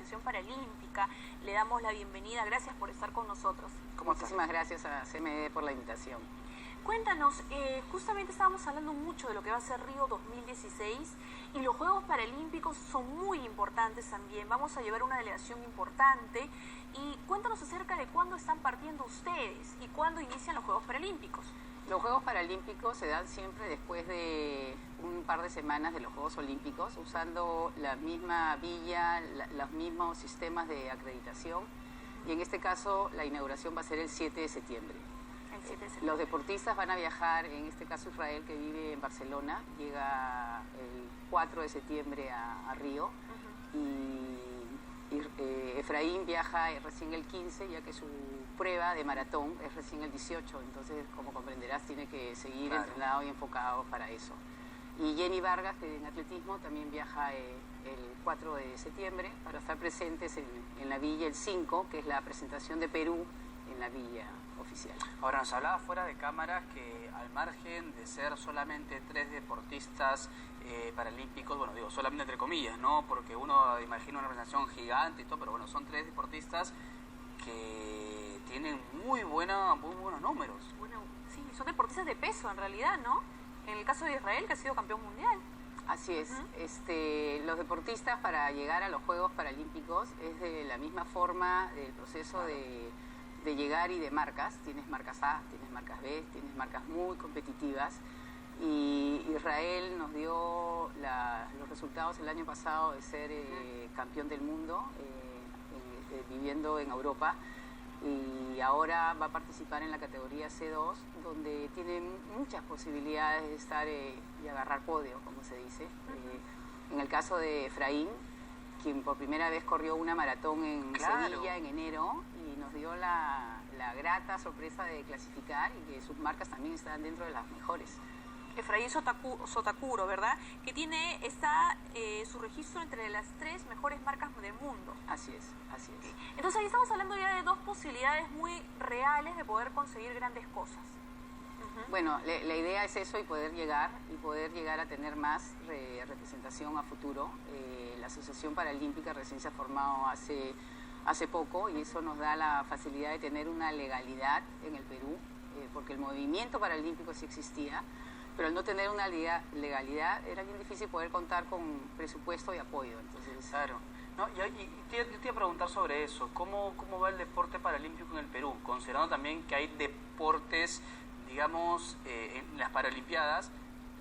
Asociación Paralímpica. Le damos la bienvenida, gracias por estar con nosotros. Muchísimas gracias a CMD por la invitación. Cuéntanos, justamente estábamos hablando mucho de lo que va a ser Río 2016 y los Juegos Paralímpicos son muy importantes también. Vamos a llevar una delegación importante y cuéntanos acerca de cuándo están partiendo ustedes y cuándo inician los Juegos Paralímpicos. Los Juegos Paralímpicos se dan siempre después de un par de semanas de los Juegos Olímpicos, usando la misma villa, los mismos sistemas de acreditación, y en este caso la inauguración va a ser el 7 de septiembre. Los deportistas van a viajar, en este caso Israel, que vive en Barcelona, llega el 4 de septiembre a Río, y Efraín viaja recién el 15, ya que su prueba de maratón es recién el 18, entonces, como comprenderás, tiene que seguir entrenado y enfocado para eso. Y Jenny Vargas, que en atletismo, también viaja el 4 de septiembre para estar presentes en la villa el 5, que es la presentación de Perú en la villa oficial. Ahora, nos hablaba fuera de cámaras que al margen de ser solamente 3 deportistas paralímpicos, bueno, digo solamente entre comillas, ¿no? Porque uno imagina una organización gigante y todo, pero bueno, son 3 deportistas que tienen muy buenos números. Bueno, sí, son deportistas de peso en realidad, ¿no? En el caso de Israel, que ha sido campeón mundial. Así es. Los deportistas, para llegar a los Juegos Paralímpicos, es de la misma forma del proceso de llegar y de marcas. Tienes marcas A, tienes marcas B, tienes marcas muy competitivas. Y Israel nos dio los resultados el año pasado de ser campeón del mundo, viviendo en Europa. Y ahora va a participar en la categoría C2, donde tiene muchas posibilidades de estar y agarrar podio, como se dice. En el caso de Efraín, quien por primera vez corrió una maratón en Sevilla en enero, y nos dio la grata sorpresa de clasificar y que sus marcas también están dentro de las mejores. Efraín Sotakuro, ¿verdad? Que está su registro entre las 3 mejores marcas del mundo. Así es, así es. Entonces ahí estamos hablando ya de 2 posibilidades muy reales de poder conseguir grandes cosas. Bueno, la idea es eso, y poder llegar a tener más representación a futuro. La Asociación Paralímpica recién se ha formado hace poco, y eso nos da la facilidad de tener una legalidad en el Perú, porque el movimiento paralímpico sí existía, pero al no tener una legalidad era bien difícil poder contar con presupuesto y apoyo. Entonces, claro. No, yo te iba a preguntar sobre eso. ¿Cómo va el deporte paralímpico en el Perú? Considerando también que hay deportes, digamos, en las Paralimpiadas,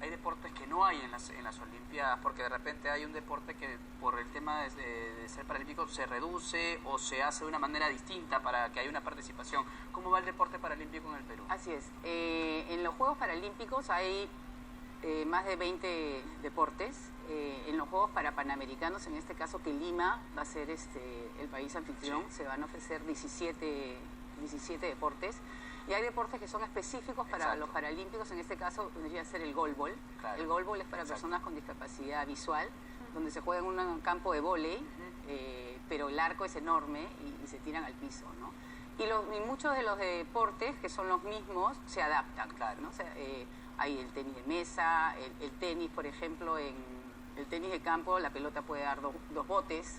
hay deportes que no hay en las Olimpiadas, porque de repente hay un deporte que por el tema de ser paralímpico se reduce o se hace de una manera distinta para que haya una participación. ¿Cómo va el deporte paralímpico en el Perú? Así es. En los Juegos Paralímpicos hay más de 20 deportes. En los Juegos Panamericanos, en este caso que Lima va a ser el país anfitrión, se van a ofrecer 17 deportes. Y hay deportes que son específicos para los paralímpicos, en este caso vendría a ser el goalball. El goalball es para personas con discapacidad visual, donde se juega en un campo de vóley, pero el arco es enorme y se tiran al piso, ¿no? Y muchos de los deportes, que son los mismos, se adaptan, ¿no? O sea, hay el tenis de mesa, el tenis, por ejemplo, en el tenis de campo la pelota puede dar 2 botes.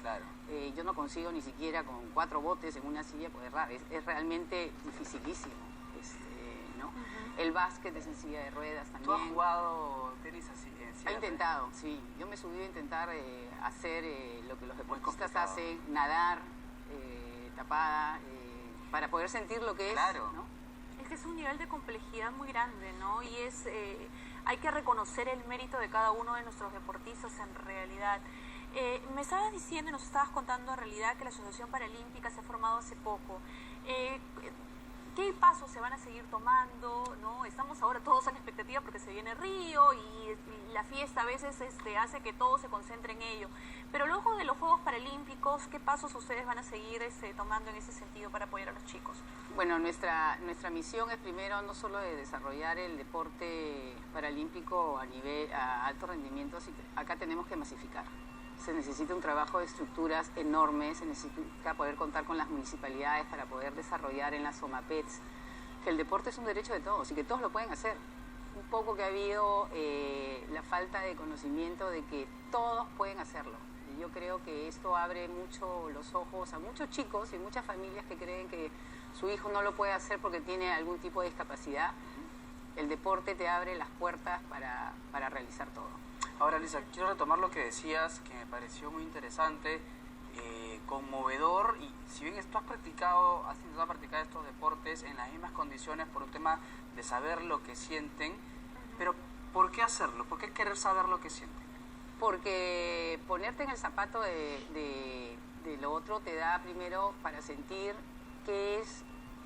Yo no consigo ni siquiera con 4 botes en una silla poder dar, es realmente dificilísimo. ¿No? El básquet es en silla de ruedas también. ¿Tú has jugado tenis así? He intentado, sí. Yo me subí a intentar hacer lo que los deportistas hacen, nadar, tapada, para poder sentir lo que es, ¿no? Es que es un nivel de complejidad muy grande, ¿no? Y hay que reconocer el mérito de cada uno de nuestros deportistas en realidad. Me estabas diciendo y nos estabas contando en realidad que la Asociación Paralímpica se ha formado hace poco. ¿Qué pasos se van a seguir tomando? ¿No? Estamos ahora todos en expectativa porque se viene Río y la fiesta a veces hace que todo se concentre en ello. Pero luego de los Juegos Paralímpicos, ¿qué pasos ustedes van a seguir tomando en ese sentido para apoyar a los chicos? Bueno, nuestra misión es primero no solo de desarrollar el deporte paralímpico a alto rendimiento, sino acá tenemos que masificar. Se necesita un trabajo de estructuras enormes, se necesita poder contar con las municipalidades para poder desarrollar en las SOMAPETs, que el deporte es un derecho de todos y que todos lo pueden hacer. Un poco que ha habido la falta de conocimiento de que todos pueden hacerlo. Yo creo que esto abre mucho los ojos a muchos chicos y muchas familias que creen que su hijo no lo puede hacer porque tiene algún tipo de discapacidad. El deporte te abre las puertas para realizar todo. Ahora, Lisa, quiero retomar lo que decías, que me pareció muy interesante, conmovedor, y si bien tú has intentado practicar estos deportes en las mismas condiciones por un tema de saber lo que sienten, pero ¿por qué hacerlo? ¿Por qué querer saber lo que sienten? Porque ponerte en el zapato de lo otro te da primero para sentir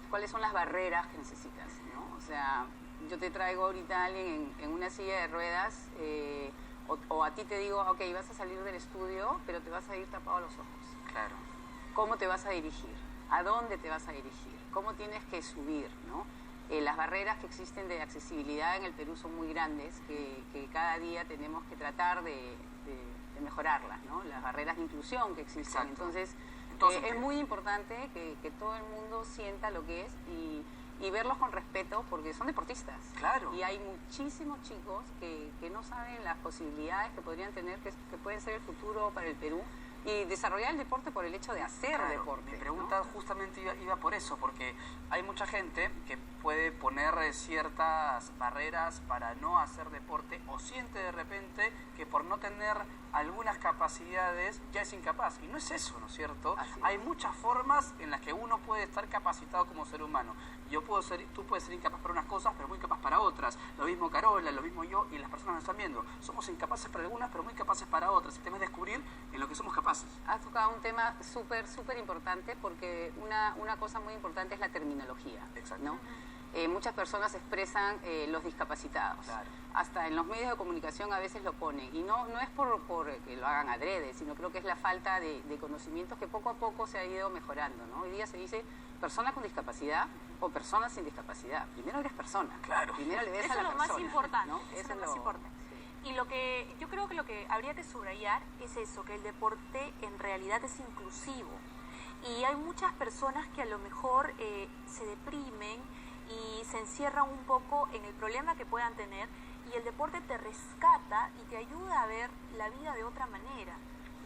cuáles son las barreras que necesitas, ¿no? O sea, yo te traigo ahorita a alguien en una silla de ruedas, o a ti te digo, ok, vas a salir del estudio, pero te vas a ir tapado los ojos. Claro. ¿Cómo te vas a dirigir? ¿A dónde te vas a dirigir? ¿Cómo tienes que subir, ¿no? Las barreras que existen de accesibilidad en el Perú son muy grandes, que cada día tenemos que tratar de mejorarlas, ¿no? Las barreras de inclusión que existen. Exacto. Entonces, es muy importante que todo el mundo sienta lo que es y verlos con respeto, porque son deportistas. Claro. Y hay muchísimos chicos que no saben las posibilidades que podrían tener, que pueden ser el futuro para el Perú, y desarrollar el deporte por el hecho de hacer deporte. Mi pregunta, ¿no?, justamente iba por eso, porque hay mucha gente que puede poner ciertas barreras para no hacer deporte, o siente de repente que por no tener algunas capacidades ya es incapaz, y no es eso, ¿no es cierto? Hay muchas formas en las que uno puede estar capacitado como ser humano. Tú puedes ser incapaz para unas cosas, pero muy capaz para otras. Lo mismo Carola, lo mismo yo, y las personas nos están viendo. Somos incapaces para algunas, pero muy capaces para otras. El tema es descubrir en lo que somos capaces. Has tocado un tema súper importante, porque una cosa muy importante es la terminología. Exacto. ¿No? Muchas personas expresan los discapacitados. Claro. Hasta en los medios de comunicación a veces lo ponen. Y no es por que lo hagan adrede, sino creo que es la falta de conocimientos que poco a poco se ha ido mejorando, ¿no? Hoy día se dice persona con discapacidad o persona sin discapacidad. Primero eres persona. Claro. Primero le ves a la persona. Eso es lo más importante. ¿no? Eso es lo más importante. Y yo creo que lo que habría que subrayar es eso, que el deporte en realidad es inclusivo. Y hay muchas personas que a lo mejor se deprimen y se encierran un poco en el problema que puedan tener, y el deporte te rescata y te ayuda a ver la vida de otra manera.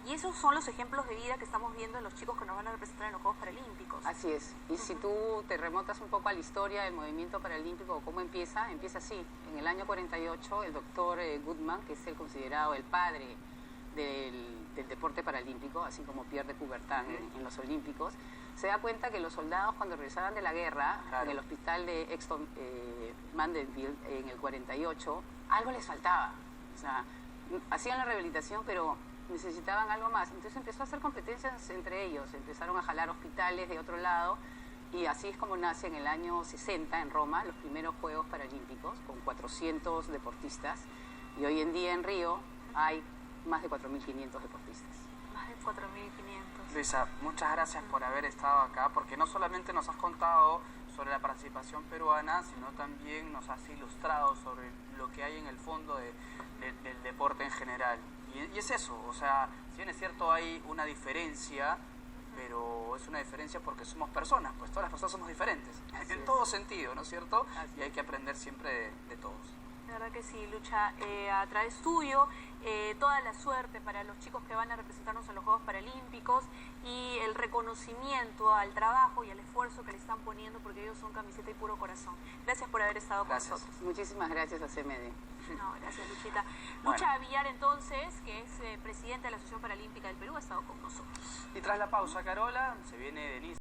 Y esos son los ejemplos de vida que estamos viendo en los chicos que nos van a representar en los Juegos Paralímpicos. Así es. Y si tú te remontas un poco a la historia del movimiento paralímpico, ¿cómo empieza? Empieza así. En el año 48, el doctor Goodman, que es el considerado el padre del deporte paralímpico, así como Pierre de Coubertin en los Olímpicos, se da cuenta que los soldados, cuando regresaban de la guerra, en el hospital de Exton Mandeville en el 48, algo les faltaba. O sea, hacían la rehabilitación, pero necesitaban algo más. Entonces empezó a hacer competencias entre ellos, empezaron a jalar hospitales de otro lado, y así es como nace en el año 60 en Roma los primeros Juegos Paralímpicos con 400 deportistas, y hoy en día en Río hay más de 4.500 deportistas. Más de 4.500. Luisa, muchas gracias por haber estado acá, porque no solamente nos has contado sobre la participación peruana, sino también nos has ilustrado sobre lo que hay en el fondo del deporte en general. Y es eso, o sea, si bien es cierto hay una diferencia, pero es una diferencia porque somos personas, pues todas las personas somos diferentes, en todo sentido, ¿no es cierto? Y hay que aprender siempre de todos. La verdad que sí, Lucha, a través tuyo, toda la suerte para los chicos que van a representarnos en los Juegos Paralímpicos, y el reconocimiento al trabajo y al esfuerzo que le están poniendo, porque ellos son camiseta y puro corazón. Gracias por haber estado con nosotros. Muchísimas gracias a CMD. No, gracias, Luchita. Lucha Villar, entonces, que es presidenta de la Asociación Paralímpica del Perú, ha estado con nosotros. Y tras la pausa, Carola, se viene Denise.